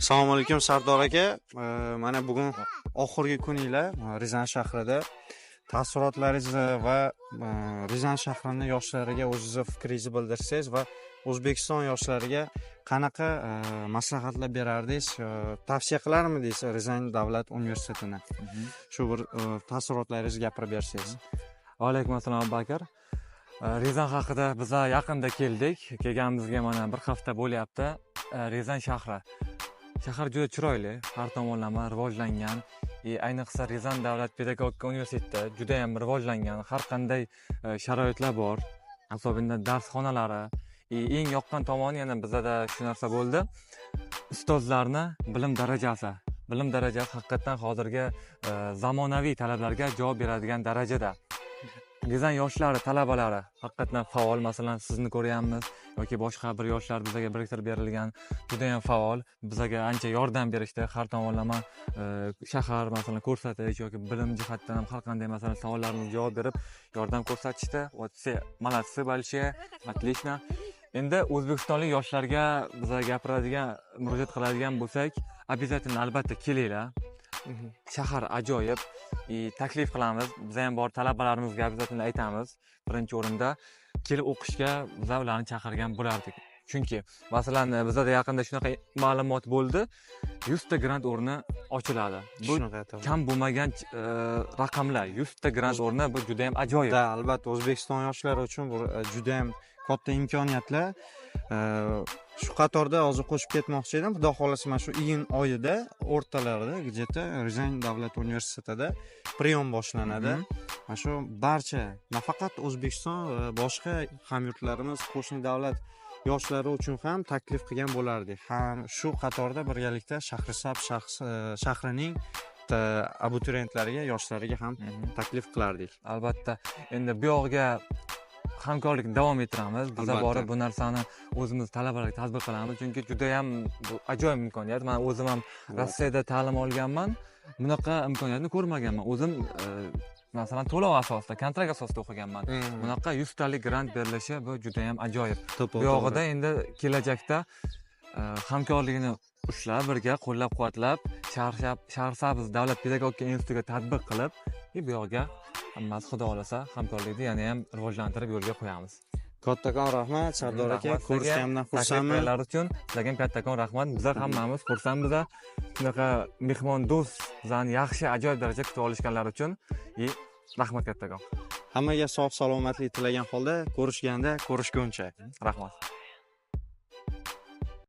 Assalomu alaykum Sardor aka. Mana bugun oxirgi kuninglar Rizan shahrida. Taassurotlaringiz va Rizan shahrining yoshlariga o'zingiz fikringizni bildirsangiz va O'zbekiston yoshlariga qanaqa maslahatlar berardingiz, tavsiya qilarmidingiz Rizan davlat universitetini? Shu bir taassurotlaringizni gapirib bersangiz. Alaykum assalom Bakar. Rizan haqida biz yaqinda keldik. Kelganimizga mana bir hafta bo'lyapti. Rizan shahri. Shahar juda chiroyli, har tomonlama rivojlangan. Ayniqsa Rizan davlat pedagogika universiteti juda ham rivojlangan. Har qanday sharoitlar bor. Asosan darsxonalari. Eng yoqqan tomoni yana bizda shu narsa bo'ldi. Ustozlarning bilim darajasi haqiqatan hozirgi zamonaviy talablarga javob beradigan darajada. Rizan yoshlari, talabalari haqiqatan faol. Masalan, sizni ko'ryapmiz yoki boshqa bir yoshlar bizga biriktirib berilgan, juda ham faol. Bizga ancha yordam berishdi, har tomonlama shahar masalan ko'rsatish yoki bilim jihatdan ham har qanday masalan savollarimizga javob berib yordam ko'rsatishdi. Все молодцы большие, отлично. Endi o'zbekistonlik yoshlarga biz gapiradigan, murojaat qiladigan bo'lsak, обязательно albatta kelinglar. Shahar ajoyib. Taklif qilamiz. Biz ham bor talabalarimizga obязательно aytamiz. Birinchi o'rinda kelib o'qishga biz ularni chaqirgan bo'lardik. Chunki masalan bizda yaqinda shunaqa ma'lumot bo'ldi. 100 ta grant o'rni ochiladi. Bu kam bo'lmagan raqamlar. 100 ta grant o'rni bu juda ham ajoyib. Da, albatta O'zbekiston yoshlari uchun bu juda ham katta imkoniyatlar. Shu qatorda hozir qo'shib ketmoqchi edim. Xudo xolasa mana shu iyun oyida o'rtalarida где-то Rizan davlat universitetida priyom boshlanadi. Mana shu barcha nafaqat O'zbekiston va boshqa hamyurtlarimiz, qo'shni davlat yoshlari uchun ham taklif qilgan bo'lardik. Ham shu qatorda birgalikda Shahrisabz shahrining abituriyentlariga, yoshlariga ham taklif qilardik. Albatta. Endi bu yoqqa hamkorlikni davom ettiramiz. Biz borib bu narsani o'zimiz talabalarga tatbiq qilamiz. Chunki juda ham ajoyib imkoniyat. Men o'zim ham Rossiyada ta'lim olganman. Bunaqa imkoniyatni ko'rmaganman. O'zim masalan to'lov asosida, kontrakt asosida o'qiganman. Bunaqa 100 talik grant berilishi bu juda ham ajoyib. Bu yoqda endi kelajakda hamkorlikni ushlab, birga qo'llab-quvvatlab, Shahrisabz davlat pedagogika institutiga tatbiq qilib, bu yoqqa hammasi xudo xolasa hamkorlikni yana ham rivojlantirib yo'lga qo'yamiz. Kattakon rahmat Sardor aka, ko'rishganimdan xursandman. Takliflar uchun sizlarga ham kattakon rahmat. Bizlar hammamiz xursandmiz. Shunaqa mehmondo'st, bizlarni yaxshi, ajoyib darajada kutib olishganlari uchun rahmat kattakon. Hammaga sog' salomatlik tilagan holda ko'rishganda ko'rishguncha. Rahmat.